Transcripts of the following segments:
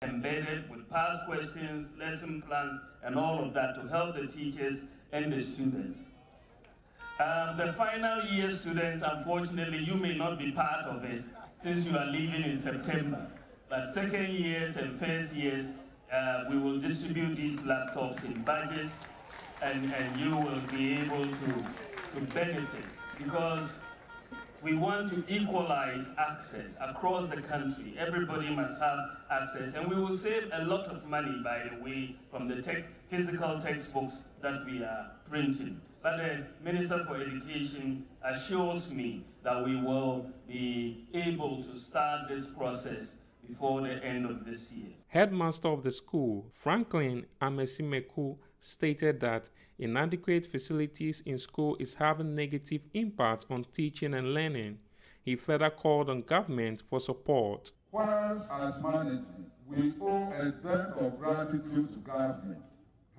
embedded with past questions, lesson plans, and all of that to help the teachers and the students. The final year students, unfortunately, you may not be part of it since you are leaving in September. But second years and first years, we will distribute these laptops in batches, and you will be able to benefit, because we want to equalize access across the country. Everybody must have access, and we will save a lot of money, by the way, from the physical textbooks that we are printing. But the Minister for Education assures me that we will be able to start this process before the end of this year. Headmaster of the school, Franklin Amesimeku, stated that inadequate facilities in school is having negative impact on teaching and learning. He further called on government for support. Whilst as management, we owe a debt of gratitude to government,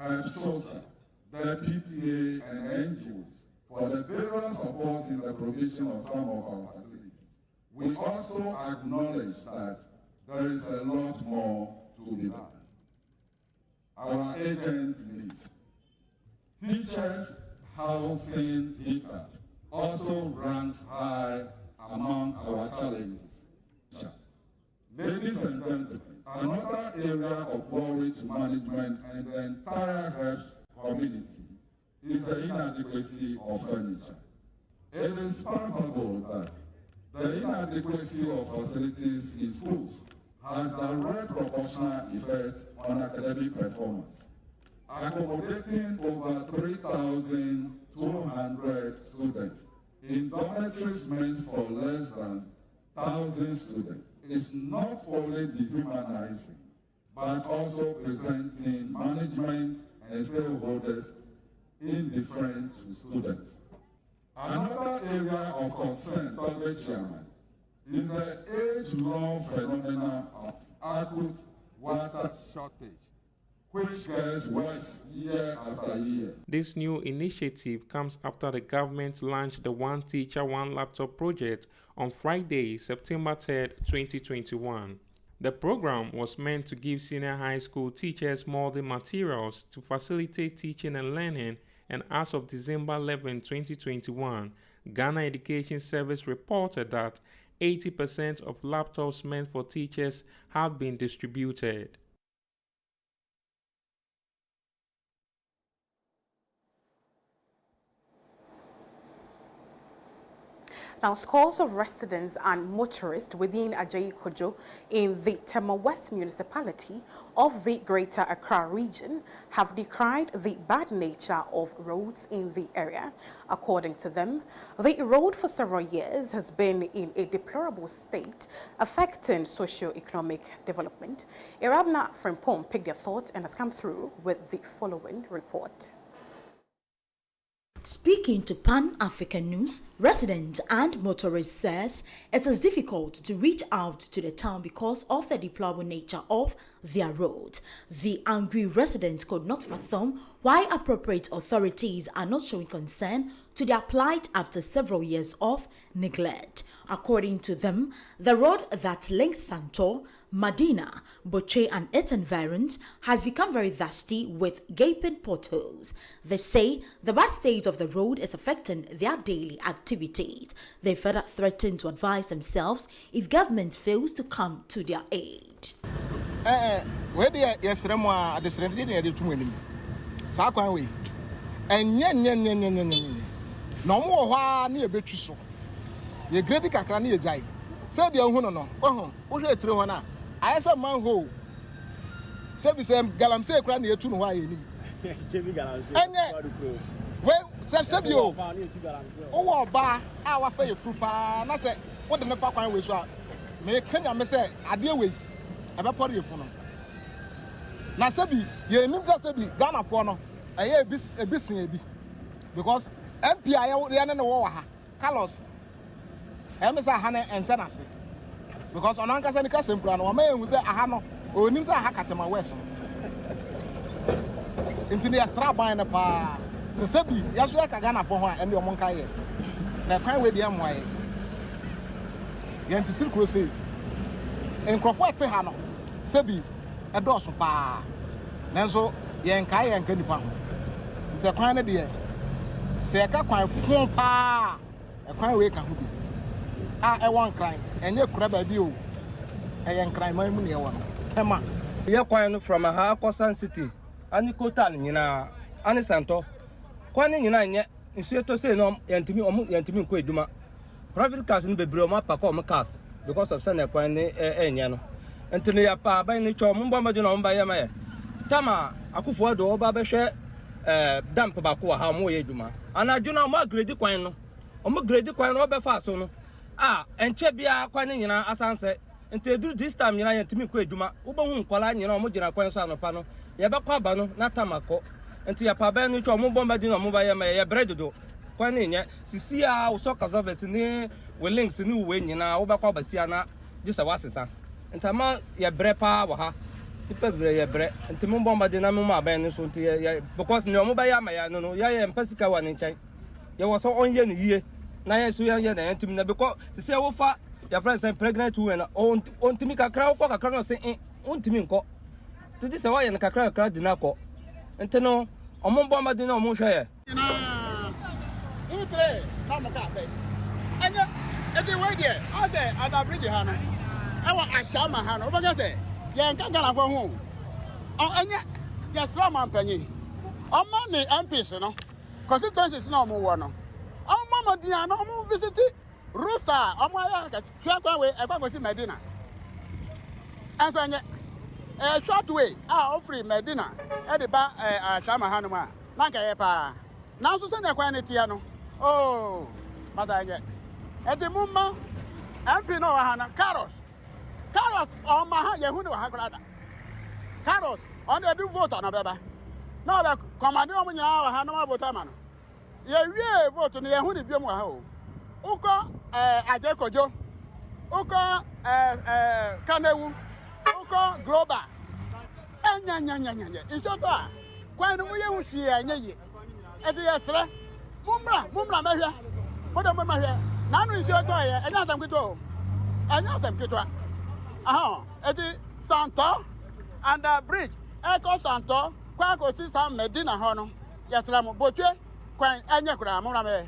HEPSOSA, the PTA and NGOs for the various supports in the provision of some of our facilities. We also acknowledge that there is a lot more to be done. Our agent list. Teachers' housing hiccup also ranks high among our challenges. Ladies and gentlemen, another area of worry to management and the entire health community is the inadequacy of furniture. It is palpable that the inadequacy of facilities in schools has direct proportional effect on academic performance. Accommodating over 3,200 students in dormitories meant for less than 1,000 students is not only dehumanizing, but also presenting management and stakeholders indifferent to students. Another area of concern, Dr. Chairman, is the age-long phenomenon of acute water shortage, which gets worse year after year. This new initiative comes after the government launched the One Teacher, One Laptop project on Friday, September 3rd, 2021. The program was meant to give senior high school teachers molding materials to facilitate teaching and learning, and as of December 11, 2021, Ghana Education Service reported that 80% of laptops meant for teachers have been distributed. Now, scores of residents and motorists within Ajayi Kojo in the Tema West municipality of the Greater Accra region have decried the bad nature of roads in the area. According to them, the road for several years has been in a deplorable state, affecting socio-economic development. Irabna Frimpong picked their thoughts and has come through with the following report. Speaking to Pan-African News, resident and motorist says it is difficult to reach out to the town because of the deplorable nature of their road. The angry residents could not fathom why appropriate authorities are not showing concern to their plight after several years of neglect. According to them, the road that links Santor, Medina, Boche and its environs has become very dusty with gaping potholes. They say the bad state of the road is affecting their daily activities. They further threaten to advise themselves if government fails to come to their aid. Where they yesterday at the surrender near to winning. Sakaway. And no more near Betriso. The great Kakrani Jai. Said the Hono, oh, who hate Rona? I saw manhole. Service them Galamse Crania to why. Well, Sabio. Oh, bar, our fair fruit. And I said, what the never find with you? May Kenya say, I deal with a party for them. Nasabi, ye Nimsa Sabi, Ghana for no, a business because MPI, the end of war, Carlos, Emisa Hane and Senasi. Because on Uncle Seneca Simple, or may who say Ahano, or Nimsa Hakatama West. Into the Asraba and a pa. So Sabi, Yasuaka Ghana for her and your Monkai. Now, can't wait the MY. Yantitil Crusade. And Crawford Tehano, Sabi, ɛdɔɔso paa nanso yɛnkae yɛnka nipa ho nti kwan no deɛ sɛ yɛka kwan fon paa ɛkwan wei ka ho bi a ɛwɔ nkran ɛnyɛ kura baabi o ɛyɛ nkran man mu ne ɛwɔ no kɛma yɛ kwan no from aha Kosan City ani Kotal nyinaa ani Santo kwan no nyinaa nyɛ nsuo to say no yɛntimi nkɔ eduma private cars no bebree ɔmo apaka ɔmo cars because of sɛ kwan no ɛnyɛ no nti no yɛpa aban no twɛ ɔmo mbɔ na ɔmo ba yɛ ma yɛ tama akufo do ɔba bɛhwɛ damp baako wɔ ha ɔmo yɛ eduma anadwo na ɔmo agredi kwan no ɔbɛfa so no ɛnkyɛ bia kwan no nyinaa asansɛ nti edu this time nyinaa yɛntimi nkɔ eduma wobɛhu nkwala nyinaa ɔmo gyina kwan so anopa no yɛbɛkɔ aba no na tamakɔ nti yɛpa aban no twɛ ɔmo bɔ na ɔmo ba yɛ ma yɛ bread do kwan no nyɛ sisi a wosɔ kasɔvɛs ne we links ne we nyinaa wobɛkɔ abasia na gye sɛ wasesa ntama yɛbrɛ paa wɔ ha nipa bebree yɛbrɛ nti mo bɔ mbɔden na mo ma aban no so nti yɛ because ne ɔmo bɛyɛ ama yɛ no yɛyɛ mpasika wɔ ne nkyɛn yɛwɔ sɛ ɔnyɛ ne yie na yɛ so yɛyɛ na yɛntumi na because sisi a wofa yɛfrɛ sɛ pregnant woman ɔntumi kakra wokɔ kakra no sɛ ɔntumi nkɔ nti sɛ wɔyɛ no kakra di na akɔ nti no ɔmo bɔ mbɔden na ɔmo hwɛ yɛ utre na mo ka sɛ ɛnyɛ ɛdi wei deɛ ɔsɛ adabridge ha no ɛwɔ ahyɛma ha no wobɛka sɛ yɛnka Ghanafoɔ ho ɛnyɛ yɛsrɛ ɔma mpanyin ɔma ne MPs no constituencies na ɔmo wɔ no ɔmo mɔden a no ɔmo visiti rooster a ɔmo ayɛ hwɛ kwan wei ɛkɔ akɔsi Medina ɛnso ɛnyɛ short way a ɔfiri Medina ɛde ba ahyɛma ha no mu a na nka yɛ paa nanso sɛ ne kwan ne tia no mata ɛnyɛ ɛde mo ma MP no wɔ ha no Carrot ɔma ha yɛhu ne wɔ ha koraa da Carrot ɔno ɛde vote ɔno bɛba na ɔbɛ kɔmande ɔmo nyinaa wɔ ha na ɔmo vote ama no yɛwie vote no yɛhu ne biom wɔ ha o wokɔ Agye Kojo wokɔ Kanewu wokɔ Global ɛnyanyanyanyanya nsoto a kwan no woyɛhu hwee ɛnyɛ yie ɛde yɛsrɛ mummra mɛhwɛ wode mo mahwɛ nano nsuo tɔɔyɛ ɛnyɛ asɛm ketewa o ɛnyɛ asɛm ketewa ɛde Santo under bridge ɛkɔ Santo kwan kɔsi sa Medina hɔ no yɛsrɛ mo botwe kwan ɛnyɛ koraa mommra mɛyɛ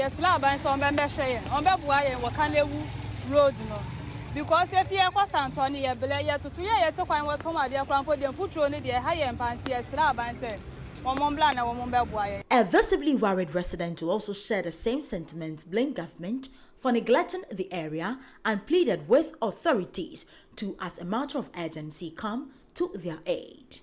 yɛsrɛ aban sɛ ɔmbɛhwɛ yɛn ɔmbɛboa yɛn wɔ Kanewu road no because if yɛkɔ Santo no yɛbrɛ yɛtoto yɛte kwan wɔtɔm adeɛ koraa mpo deɛ mfuturo no deɛ ɛha yɛn mpa nti yɛsrɛ aban sɛ a visibly worried resident who also shared the same sentiments blamed government for neglecting the area and pleaded with authorities to, as a matter of urgency, come to their aid.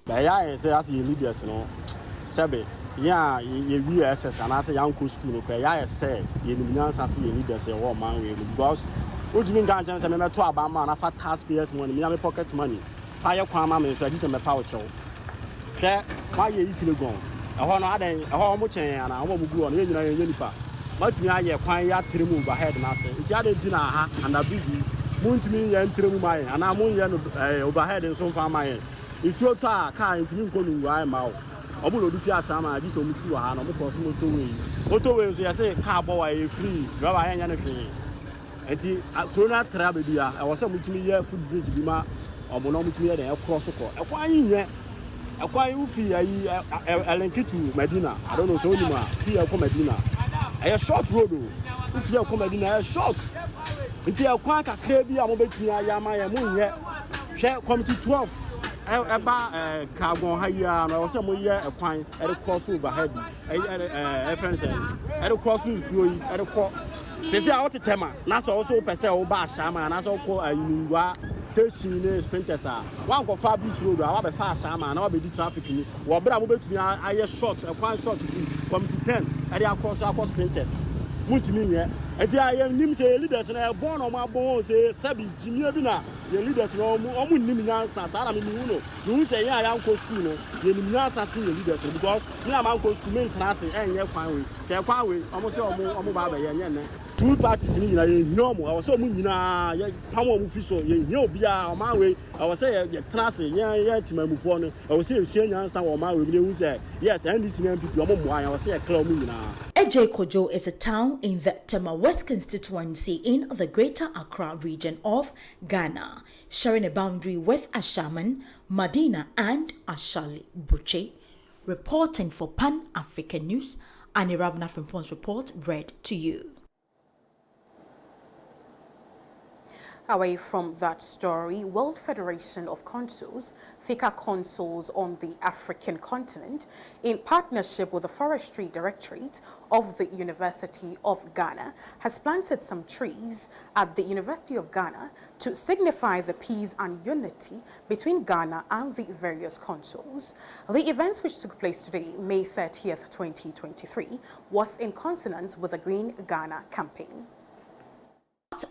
Why you easily gone? I want to add a home chain and I want to go on any part. But me, I quite yet to remove ahead and I say, it's added dinner and a busy moon to me and through my and I'm overhead and so far my end. It's your car into me going to my mouth. I will do Fiasama, this will miss you a because motorways, I say, car boy, free, drive anything. And Corona Trabedia, I was able to me here food bridge Bima or Monometry and across the court. A quite ufi a link to Medina. I don't know so anymore. Fear come Medina. A short road. If you come Medina, a short. If you are quite a crazy, I'm going to Yamaya Moon yet. Share committee 12. About carbon higher, or some year a pine at a crossover heavy. A friend said, at a crossroads, at a court. They say out the tema. That's also per se over Shama, and that's all a Yunga. Sprinters are one for far beach road. I have a fast summer and I'll be traffic. Well, but I will be to me. I short a quite short to come to 10 at the cross sprinters. Multimedia. And I am named leaders and I have born on my bones. Say, Sabi, Jimmy, the leaders know Nimians. I mean, you say, I am called school. The Nimians are leaders because now I'm called school main class and you're fine. They're fine with almost all mobile. Two parties in normal. I was so moving. Power official, you be my way. I was saying, class, to my move on. I was saying, Shane, and some of my reviews say, yes, and this people, I was saying, Ajay Kojo is a town in the Tema West constituency in the Greater Accra region of Ghana, sharing a boundary with Ashaman, Madina and Ashali Buche. Reporting for Pan African News, Annie Rabna from Pons report read to you. Away from that story, World Federation of Consuls, FICA Consuls on the African continent, in partnership with the Forestry Directorate of the University of Ghana, has planted some trees at the University of Ghana to signify the peace and unity between Ghana and the various consuls. The event, which took place today, May 30th, 2023, was in consonance with the Green Ghana campaign.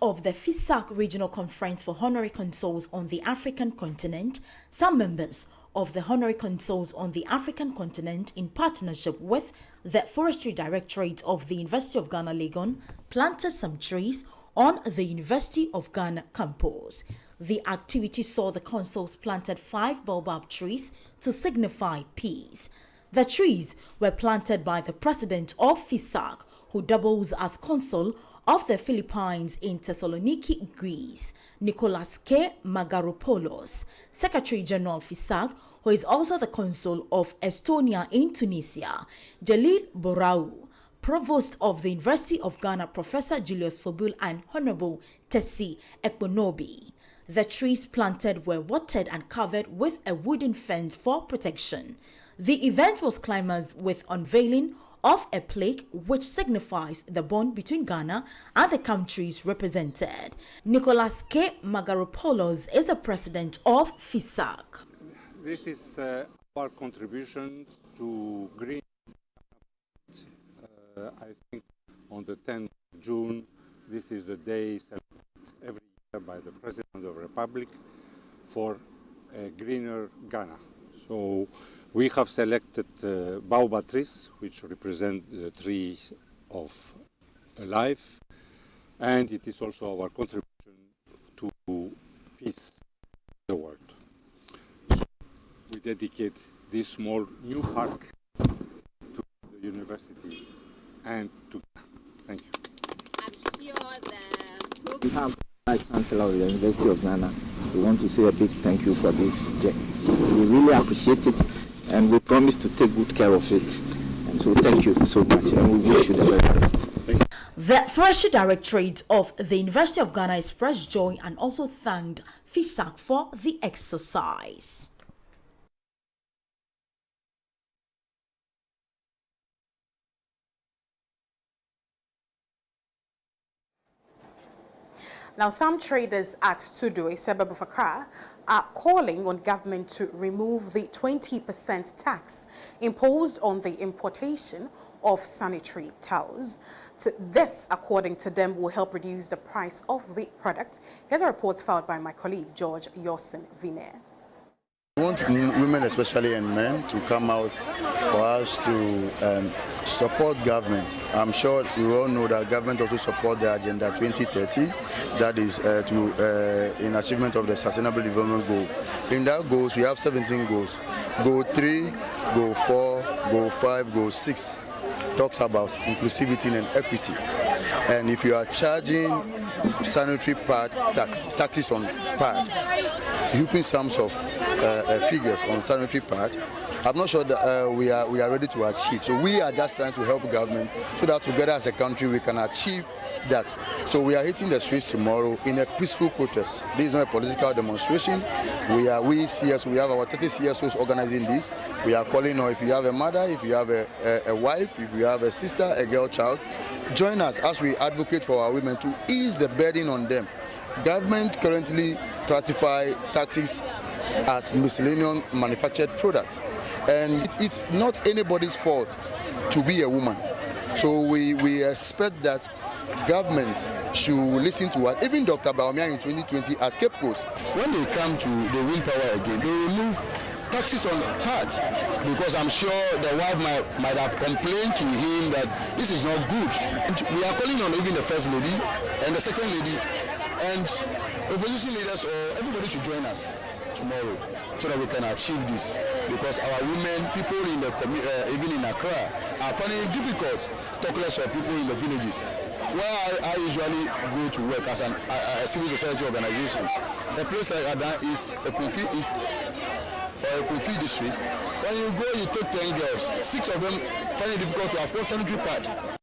Of the FISAC Regional Conference for Honorary Consuls on the African Continent, some members of the Honorary Consuls on the African Continent, in partnership with the Forestry Directorate of the University of Ghana, Legon, planted some trees on the University of Ghana campus. The activity saw the consuls planted 5 baobab trees to signify peace. The trees were planted by the president of FISAC, who doubles as consul of the Philippines in Thessaloniki, Greece, Nicholas K. Magaropoulos, Secretary General FISAC, who is also the consul of Estonia in Tunisia, Jalil Borau, Provost of the University of Ghana, Professor Julius Fobul, and Honorable Tessie Ekponobi. The trees planted were watered and covered with a wooden fence for protection. The event was climaxed with unveiling of a plaque which signifies the bond between Ghana and the countries represented. Nicholas K. Magaropoulos is the president of FISAC. This is our contribution to Green. I think on the 10th of June, this is the day celebrated every year by the President of the Republic for a greener Ghana. So we have selected baobab trees, which represent the trees of life, and it is also our contribution to peace in the world. So we dedicate this small new park to the university and to thank you. I'm sure we have Vice Chancellor of the University of Ghana. We want to say a big thank you for this gesture. We really appreciate it, and we promise to take good care of it. And so thank you so much, and we wish you the very best. The Forestry Directorate of the University of Ghana expressed joy and also thanked FISAC for the exercise. Now, some traders at Tudu, a suburb of Accra, are calling on government to remove the 20% tax imposed on the importation of sanitary towels. This, according to them, will help reduce the price of the product. Here's a report filed by my colleague, George Yosin Viner. We want women especially and men to come out for us to support government. I'm sure you all know that government also support the Agenda 2030, that is in achievement of the Sustainable Development Goal. In that goals, we have 17 goals. Goal 3, Goal 4, Goal 5, Goal 6 talks about inclusivity and equity. And if you are charging sanitary pad taxes on pad, huge sums of figures on sanitary pad, I'm not sure that we are ready to achieve. So we are just trying to help government so that together as a country we can achieve that. So we are hitting the streets tomorrow in a peaceful protest. This is not a political demonstration. We have our 30 CSOs organizing this. We are calling on, if you have a mother, if you have a wife, if you have a sister, a girl child, join us as we advocate for our women to ease the burden on them. Government currently classify taxes as miscellaneous manufactured products, and it's not anybody's fault to be a woman. So we expect that government should listen to us. Even Dr. Baumia in 2020 at Cape Coast, when they come to the wind power again, they remove taxes on parts, because I'm sure the wife might have complained to him that this is not good. And we are calling on even the First Lady and the Second Lady and opposition leaders, or everybody should join us tomorrow so that we can achieve this, because our women, people in the even in Accra, I find it difficult to talk less of people in the villages. Where I usually go to work as a civil society organization, a place like Adan is a Kofi East or a Kofi district. When you go, you take 10 girls, 6 of them find it difficult to afford sanitary pad.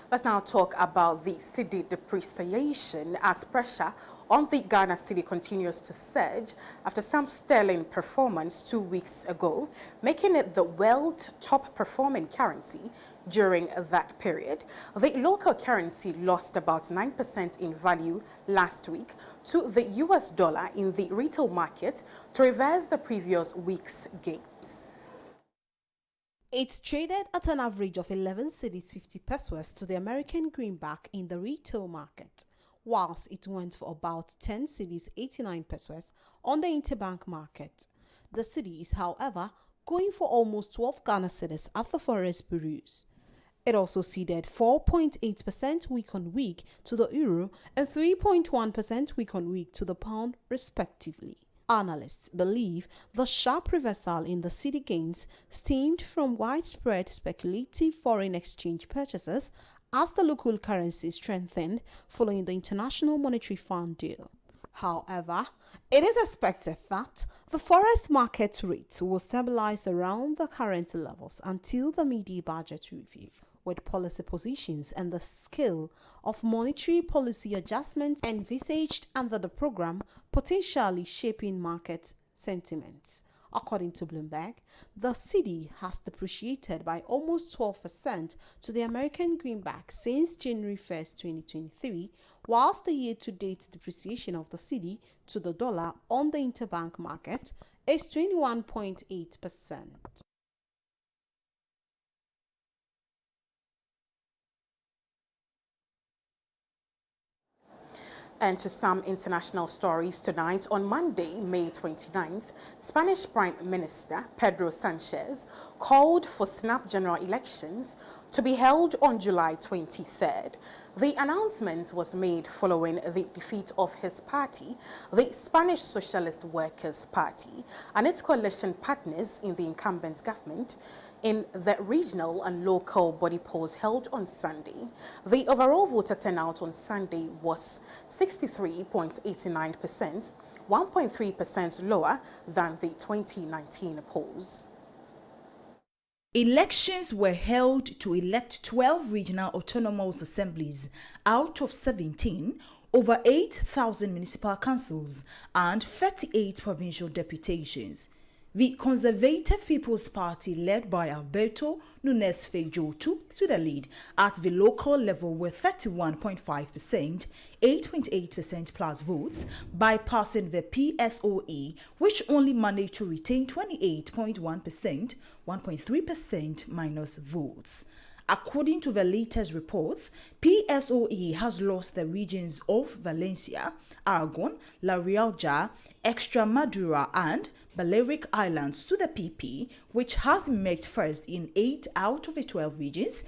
Let's now talk about the cedi depreciation as pressure on the Ghana cedi continues to surge after some sterling performance 2 weeks ago, making it the world's top performing currency during that period. The local currency lost about 9% in value last week to the US dollar in the retail market to reverse the previous week's gains. It's traded at an average of 11 cedis 50 pesos to the American greenback in the retail market, whilst it went for about 10 cedis 89 pesos on the interbank market. The cedi is, however, going for almost 12 Ghana cedis at the forex bureaus. It also ceded 4.8% week on week to the euro and 3.1% week on week to the pound, respectively. Analysts believe the sharp reversal in the cedi gains stemmed from widespread speculative foreign exchange purchases as the local currency strengthened following the International Monetary Fund deal. However, it is expected that the forex market rates will stabilize around the current levels until the mid-year budget review, with policy positions and the scale of monetary policy adjustments envisaged under the program potentially shaping market sentiments. According to Bloomberg, the cedi has depreciated by almost 12% to the American greenback since January 1st, 2023, whilst the year-to-date depreciation of the cedi to the dollar on the interbank market is 21.8%. And to some international stories tonight, on Monday, May 29th, Spanish Prime Minister Pedro Sanchez called for snap general elections to be held on July 23rd. The announcement was made following the defeat of his party, the Spanish Socialist Workers' Party, and its coalition partners in the incumbent government in the regional and local body polls held on Sunday. The overall voter turnout on Sunday was 63.89%, 1.3% lower than the 2019 polls. Elections were held to elect 12 regional autonomous assemblies out of 17, over 8,000 municipal councils, and 38 provincial deputations. The Conservative People's Party, led by Alberto Nunes Feijó, took to the lead at the local level with 31.5%, 8.8% plus votes, bypassing the PSOE, which only managed to retain 28.1%, 1.3% minus votes. According to the latest reports, PSOE has lost the regions of Valencia, Aragon, La Rioja, Extremadura, and Balearic Islands to the PP, which has emerged first in 8 out of the 12 regions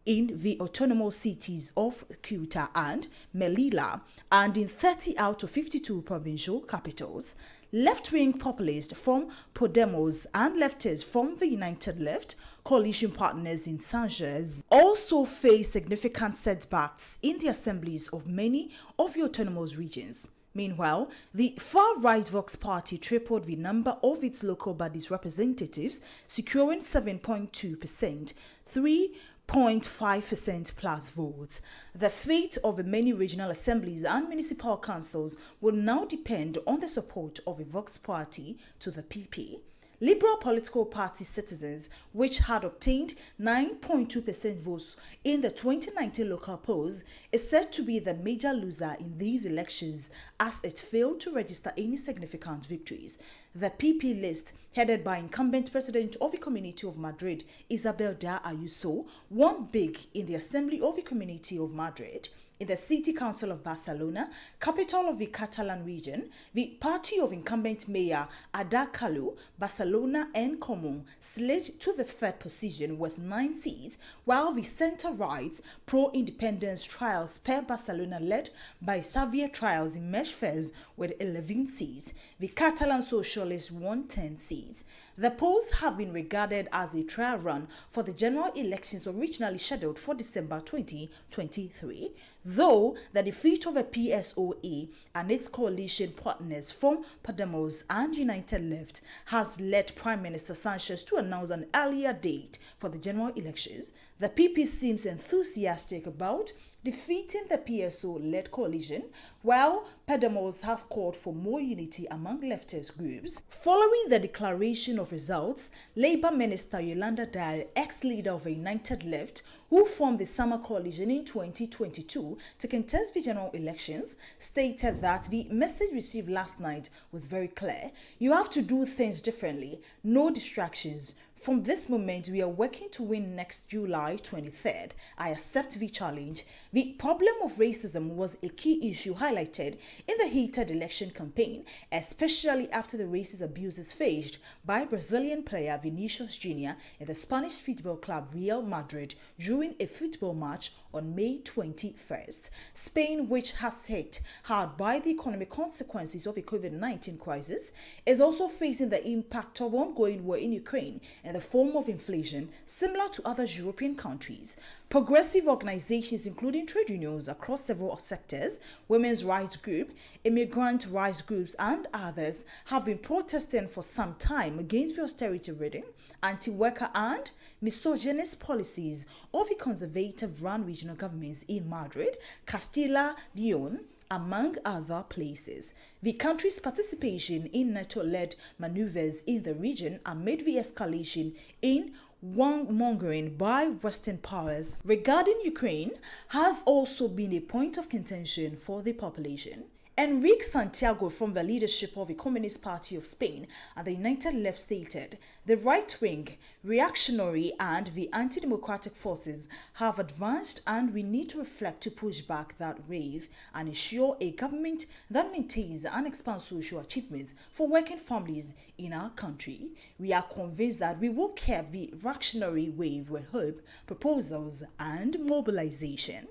in the autonomous cities of Ceuta and Melilla, and in 30 out of 52 provincial capitals. Left-wing populists from Podemos and leftists from the United Left, coalition partners in Sanchez, also face significant setbacks in the assemblies of many of the autonomous regions. Meanwhile, the far-right Vox Party tripled the number of its local bodies representatives, securing 7.2%, 3.5% plus votes. The fate of the many regional assemblies and municipal councils will now depend on the support of the Vox Party to the PP. Liberal political party Citizens, which had obtained 9.2% votes in the 2019 local polls, is said to be the major loser in these elections as it failed to register any significant victories. The PP list, headed by incumbent president of the Community of Madrid, Isabel Díaz Ayuso, won big in the Assembly of the Community of Madrid. In the City Council of Barcelona, capital of the Catalan region, the party of incumbent mayor Ada Colau, Barcelona En Comú, slid to the third position with 9 seats, while the centre-right pro-independence Trials per Barcelona, led by Xavier Trials, emerged first with 11 seats. The Catalan Socialists won 10 seats. The polls have been regarded as a trial run for the general elections originally scheduled for December 2023, though the defeat of the PSOE and its coalition partners from Podemos and United Left has led Prime Minister Sanchez to announce an earlier date for the general elections. The PP seems enthusiastic about defeating the PSO-led coalition, while Podemos has called for more unity among leftist groups. Following the declaration of results, Labour Minister Yolanda Dial, ex-leader of the United Left, who formed the summer coalition in 2022 to contest the general elections, stated that the message received last night was very clear. You have to do things differently, no distractions. From this moment, we are working to win next July 23rd. I accept the challenge. The problem of racism was a key issue highlighted in the heated election campaign, especially after the racist abuses faced by Brazilian player Vinicius Jr. in the Spanish football club Real Madrid during a football match on May 21st. Spain, which has hit hard by the economic consequences of the COVID-19 crisis, is also facing the impact of ongoing war in Ukraine in the form of inflation, similar to other European countries. Progressive organizations, including trade unions across several sectors, women's rights groups, immigrant rights groups, and others, have been protesting for some time against the austerity-ridden, anti-worker and misogynist policies of the conservative-run regional governments in Madrid, Castilla, Leon, among other places. The country's participation in NATO-led maneuvers in the region amid the escalation in warmongering by Western powers regarding Ukraine has also been a point of contention for the population. Enrique Santiago, from the leadership of the Communist Party of Spain and the United Left, stated, "The right-wing, reactionary and the anti-democratic forces have advanced, and we need to reflect to push back that wave and ensure a government that maintains and expands social achievements for working families in our country. We are convinced that we will curb the reactionary wave with hope, proposals and mobilization."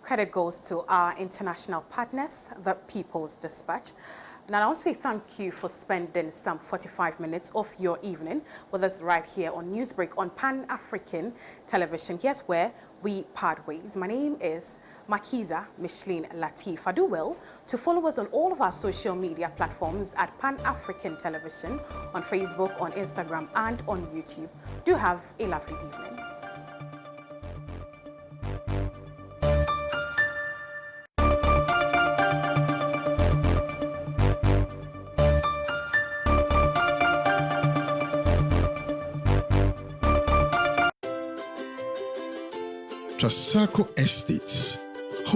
Credit goes to our international partners, the People's Dispatch. And I want to say thank you for spending some 45 minutes of your evening with us right here on Newsbreak on Pan-African Television. Here's where we part ways. My name is Makiza Micheline Latif. Do well to follow us on all of our social media platforms at Pan-African Television, on Facebook, on Instagram, and on YouTube. Do have a lovely evening. Trasacco Estates,